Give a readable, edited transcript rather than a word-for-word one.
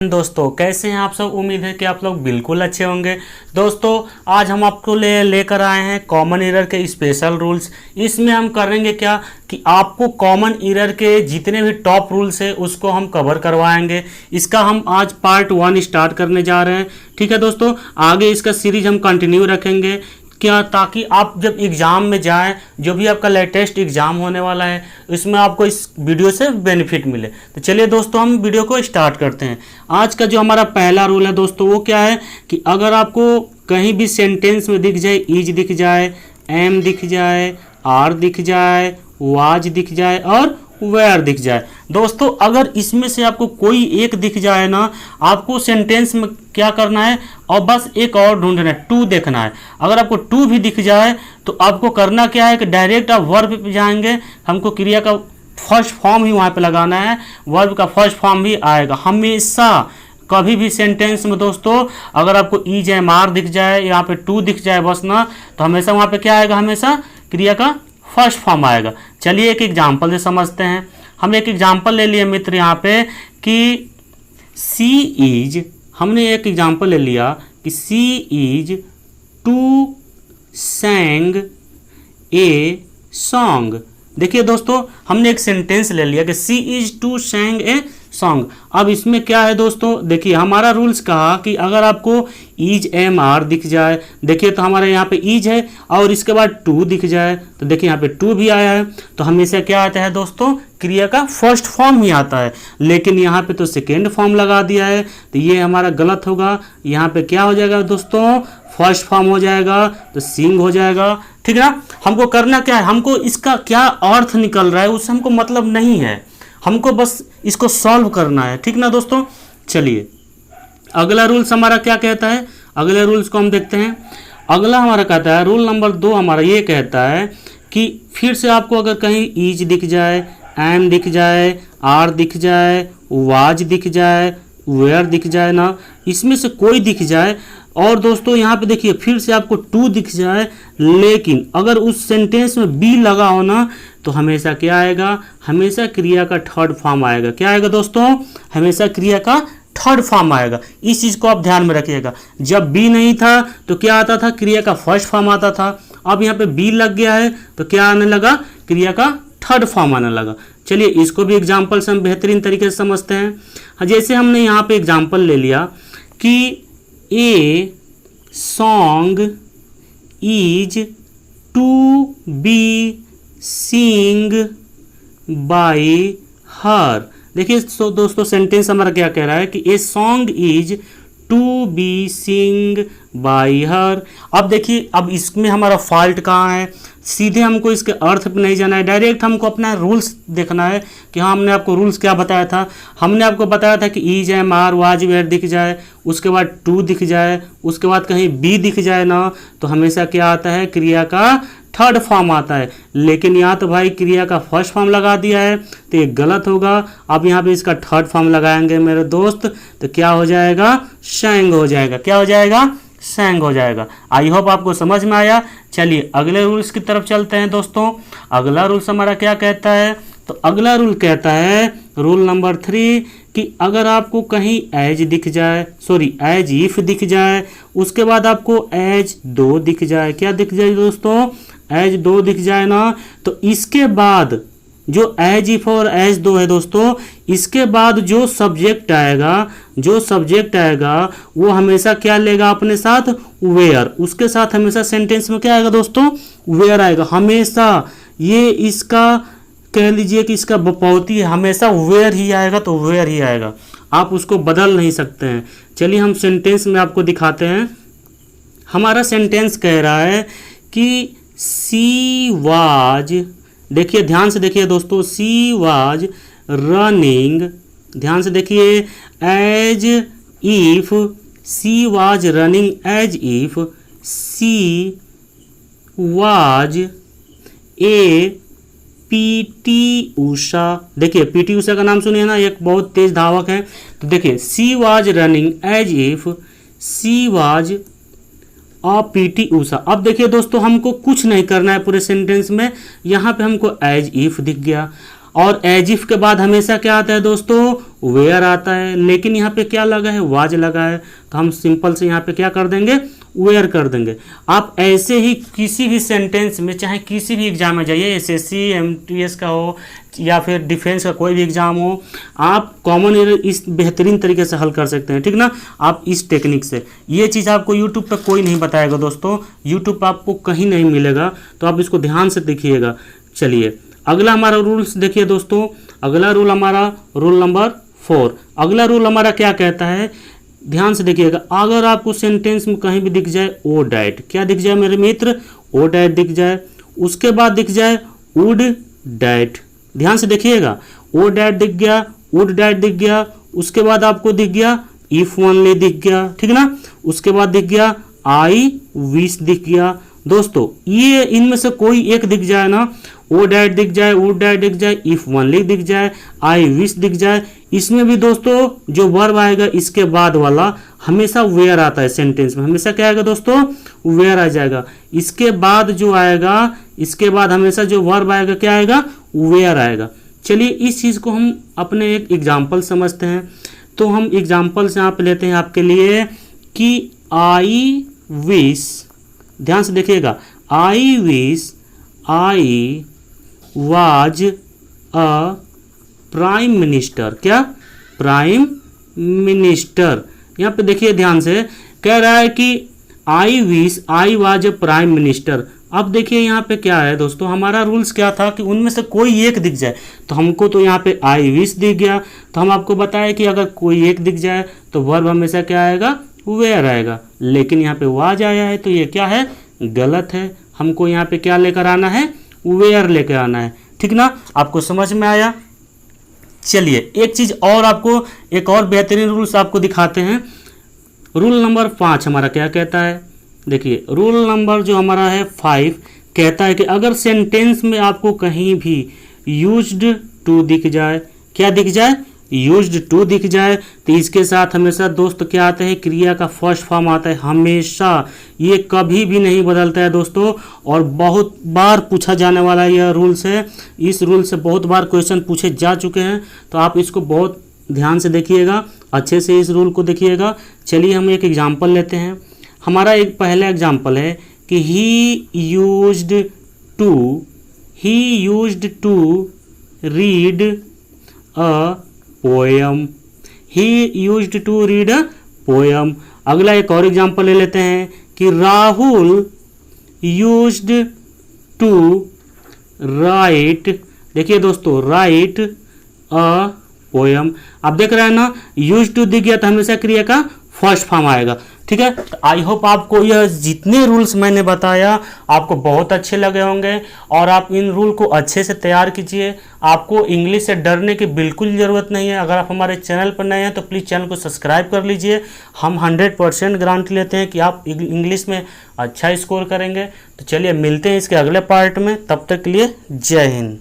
दोस्तों कैसे हैं आप सब। उम्मीद है कि आप लोग बिल्कुल अच्छे होंगे। दोस्तों आज हम आपको लेकर आए हैं कॉमन एरर के स्पेशल रूल्स। इसमें हम करेंगे क्या कि आपको कॉमन एरर के जितने भी टॉप रूल्स है उसको हम कवर करवाएंगे। इसका हम आज पार्ट 1 स्टार्ट करने जा रहे हैं। ठीक है दोस्तों, आगे इसका सीरीज हम कंटिन्यू रखेंगे क्या, ताकि आप जब एग्ज़ाम में जाएं, जो भी आपका लेटेस्ट एग्ज़ाम होने वाला है इसमें आपको इस वीडियो से बेनिफिट मिले। तो चलिए दोस्तों हम वीडियो को स्टार्ट करते हैं। आज का जो हमारा पहला रूल है दोस्तों वो क्या है कि अगर आपको कहीं भी सेंटेंस में दिख जाए, इज दिख जाए, एम दिख जाए, आर दिख जाए, वाज दिख जाए और वेयर दिख जाए, दोस्तों अगर इसमें से आपको कोई एक दिख जाए ना, आपको सेंटेंस में क्या करना है और बस एक और ढूंढना है, टू देखना है। अगर आपको टू भी दिख जाए तो आपको करना क्या है कि डायरेक्ट आप वर्ब पे जाएंगे। हमको क्रिया का फर्स्ट फॉर्म ही वहाँ पे लगाना है, वर्ब का फर्स्ट फॉर्म भी आएगा हमेशा। कभी भी सेंटेंस में दोस्तों अगर आपको ईज एम आर दिख जाए, यहाँ पे टू दिख जाए बस ना, तो हमेशा वहाँ पे क्या आएगा, हमेशा क्रिया का फर्स्ट फॉर्म आएगा। चलिए एक एग्जाम्पल से समझते हैं। हम एक एग्जाम्पल ले लिए मित्र यहाँ पे कि सी इज, हमने एक एग्जाम्पल ले लिया कि she is to sang a song. देखिए दोस्तों हमने एक सेंटेंस ले लिया कि she is to sang a song. अब इसमें क्या है दोस्तों, देखिए हमारा रूल्स कहा कि अगर आपको ईज एम आर दिख जाए, देखिए तो हमारे यहाँ पे ईज है और इसके बाद टू दिख जाए, तो देखिए यहाँ पे टू भी आया है, तो हमेशा क्या आता है दोस्तों, क्रिया का फर्स्ट फॉर्म ही आता है। लेकिन यहाँ पे तो सेकेंड फॉर्म लगा दिया है, तो ये हमारा गलत होगा। यहाँ पे क्या हो जाएगा दोस्तों, फर्स्ट फॉर्म हो जाएगा, तो सिंग हो जाएगा। ठीक है ना। हमको करना क्या है, हमको इसका क्या अर्थ निकल रहा है उससे हमको मतलब नहीं है, हमको बस इसको सॉल्व करना है। ठीक ना दोस्तों। चलिए अगला रूल्स हमारा क्या कहता है, अगले रूल्स को हम देखते हैं। अगला हमारा कहता है रूल नंबर 2 हमारा ये कहता है कि फिर से आपको अगर कहीं ईज दिख जाए, एम दिख जाए, आर दिख जाए, वाज दिख जाए, वेयर दिख जाए ना, इसमें से कोई दिख जाए और दोस्तों यहाँ पे देखिए फिर से आपको टू दिख जाए, लेकिन अगर उस सेंटेंस में बी लगा हो ना, तो हमेशा क्या आएगा, हमेशा क्रिया का थर्ड फॉर्म आएगा। क्या आएगा दोस्तों, हमेशा क्रिया का थर्ड फॉर्म आएगा। इस चीज़ को आप ध्यान में रखिएगा। जब बी नहीं था तो क्या आता था, क्रिया का फर्स्ट फॉर्म आता था। अब यहाँ पे बी लग गया है तो क्या आने लगा, क्रिया का थर्ड फॉर्म आने लगा। चलिए इसको भी एग्जाम्पल से हम बेहतरीन तरीके से समझते हैं। जैसे हमने यहाँ पे एग्जाम्पल ले लिया कि a song is to be sing by her. देखिए तो दोस्तों सेंटेंस हमारा क्या कह रहा है कि a song is to be sing by her. अब देखिए अब इसमें हमारा फॉल्ट कहाँ है, सीधे हमको इसके अर्थ पे नहीं जाना है, डायरेक्ट हमको अपना रूल्स देखना है कि हाँ हमने आपको रूल्स क्या बताया था। हमने आपको बताया था कि is am are was were दिख जाए, उसके बाद टू दिख जाए, उसके बाद कहीं बी दिख जाए ना, तो हमेशा क्या आता है, क्रिया का थर्ड फॉर्म आता है। लेकिन यहाँ तो भाई क्रिया का फर्स्ट फॉर्म लगा दिया है तो ये गलत होगा। अब यहाँ पे इसका थर्ड फॉर्म लगाएंगे मेरे दोस्त, तो क्या हो जाएगा, सैंग हो जाएगा। क्या हो जाएगा, सैंग हो जाएगा। आई होप आपको समझ में आया। चलिए अगले रूल्स की तरफ चलते हैं दोस्तों। अगला रूल्स हमारा क्या कहता है, तो अगला रूल कहता है रूल नंबर 3 कि अगर आपको कहीं एज दिख जाए, सॉरी एज इफ दिख जाए, उसके बाद आपको एज दो दिख जाए, क्या दिख जाए दोस्तों, एज दो दिख जाए ना, तो इसके बाद जो एज इफ और एज दो है दोस्तों, इसके बाद जो सब्जेक्ट आएगा, जो सब्जेक्ट आएगा वो हमेशा क्या लेगा अपने साथ, वेयर। उसके साथ हमेशा सेंटेंस में क्या आएगा दोस्तों, वेयर आएगा हमेशा। ये इसका कह लीजिए कि इसका बपौती है, हमेशा वेयर ही आएगा, तो वेयर ही आएगा, आप उसको बदल नहीं सकते हैं। चलिए हम सेंटेंस में आपको दिखाते हैं। हमारा सेंटेंस कह रहा है कि सी वाज, देखिए ध्यान से देखिए दोस्तों, सी वाज रनिंग, ध्यान से देखिए, as if, she was running as if she was a PT Usha. देखिए पीटी उषा का नाम सुनिए ना, एक बहुत तेज धावक है। तो देखिए she was running as if she was a PT Usha. अब देखिए दोस्तों हमको कुछ नहीं करना है पूरे सेंटेंस में, यहाँ पे हमको एज इफ दिख गया और एज इफ के बाद हमेशा क्या आता है दोस्तों, वेयर आता है, लेकिन यहाँ पे क्या लगा है, वाज लगा है, तो हम सिंपल से यहाँ पे क्या कर देंगे, वेयर कर देंगे। आप ऐसे ही किसी भी सेंटेंस में, चाहे किसी भी एग्जाम में जाइए, एसएससी एमटीएस का हो या फिर डिफेंस का कोई भी एग्जाम हो, आप कॉमन एरर इस बेहतरीन तरीके से हल कर सकते हैं, ठीक ना। आप इस टेक्निक से, ये चीज़ आपको यूट्यूब पर कोई नहीं बताएगा दोस्तों, यूट्यूब पर आपको कहीं नहीं मिलेगा, तो आप इसको ध्यान से देखिएगा। चलिए अगला हमारा रूल्स देखिए दोस्तों, अगला रूल हमारा रूल नंबर 4। अगला रूल हमारा क्या कहता है, ध्यान से देखिएगा। अगर आपको सेंटेंस में कहीं भी दिख जाए ओ डैट, क्या दिख जाए मेरे मित्र, ओ डैट दिख जाए, उसके बाद दिख जाए वुड डैट, ध्यान से देखिएगा, ओ डैट दिख गया, वुड डैट दिख गया, उसके बाद आपको दिख गया इफ ओनली दिख गया, ठीक ना, उसके बाद दिख गया आई विश दिख गया। दोस्तों ये इनमें से कोई एक दिख जाए ना, ओ डैट दिख जाए, वुड डैट दिख जाए, इफ ओनली दिख जाए, आई विश दिख जाए, इसमें भी दोस्तों जो वर्ब आएगा इसके बाद वाला हमेशा वेयर आता है, सेंटेंस में हमेशा क्या आएगा दोस्तों, वेयर आ जाएगा। इसके बाद जो आएगा, इसके बाद हमेशा जो वर्ब आएगा क्या आएगा, वेयर आएगा। चलिए इस चीज़ को हम अपने एक एग्जाम्पल समझते हैं। तो हम एग्जाम्पल से यहाँ पे लेते हैं आपके लिए कि आई विश, ध्यान से देखिएगा, I wish I was a prime minister, क्या, प्राइम मिनिस्टर। यहाँ पे देखिए ध्यान से, कह रहा है कि I wish I was a prime minister. अब देखिए यहाँ पे क्या है दोस्तों, हमारा रूल्स क्या था कि उनमें से कोई एक दिख जाए, तो हमको तो यहाँ पे आई विश दिख गया, तो हम आपको बताया कि अगर कोई एक दिख जाए तो वर्ब हमेशा क्या आएगा, वेयर आएगा, लेकिन यहाँ पे वाज आया है तो ये क्या है, गलत है। हमको यहाँ पे क्या लेकर आना है, वेयर लेकर आना है, ठीक ना। आपको समझ में आया। चलिए एक चीज़ और आपको, एक और बेहतरीन रूल्स आपको दिखाते हैं। रूल नंबर 5 हमारा क्या कहता है, देखिए रूल नंबर जो हमारा है 5 कहता है कि अगर सेंटेंस में आपको कहीं भी यूज्ड टू दिख जाए, क्या दिख जाए, यूज्ड टू दिख जाए, तो इसके साथ हमेशा दोस्त क्या आता है, क्रिया का फर्स्ट फॉर्म आता है हमेशा, ये कभी भी नहीं बदलता है दोस्तों, और बहुत बार पूछा जाने वाला यह रूल्स है। इस रूल से बहुत बार क्वेश्चन पूछे जा चुके हैं, तो आप इसको बहुत ध्यान से देखिएगा, अच्छे से इस रूल को देखिएगा। चलिए हम एक एग्जाम्पल लेते हैं। हमारा एक पहला एग्जाम्पल है कि he used to read a poem, he used to read a poem. अगला एक और एग्जाम्पल ले लेते हैं कि राहुल यूज्ड टू राइट, देखिए दोस्तों, राइट अ पोएम। आप देख रहे हैं ना, यूज्ड टू दिख गया तो हमेशा क्रिया का फर्स्ट फॉर्म आएगा, ठीक है। तो आई होप आपको यह जितने रूल्स मैंने बताया आपको बहुत अच्छे लगे होंगे, और आप इन रूल को अच्छे से तैयार कीजिए। आपको इंग्लिश से डरने की बिल्कुल ज़रूरत नहीं है। अगर आप हमारे चैनल पर नए हैं तो प्लीज़ चैनल को सब्सक्राइब कर लीजिए। हम 100% गारंटी लेते हैं कि आप इंग्लिश में अच्छा स्कोर करेंगे। तो चलिए मिलते हैं इसके अगले पार्ट में, तब तक के लिए जय हिंद।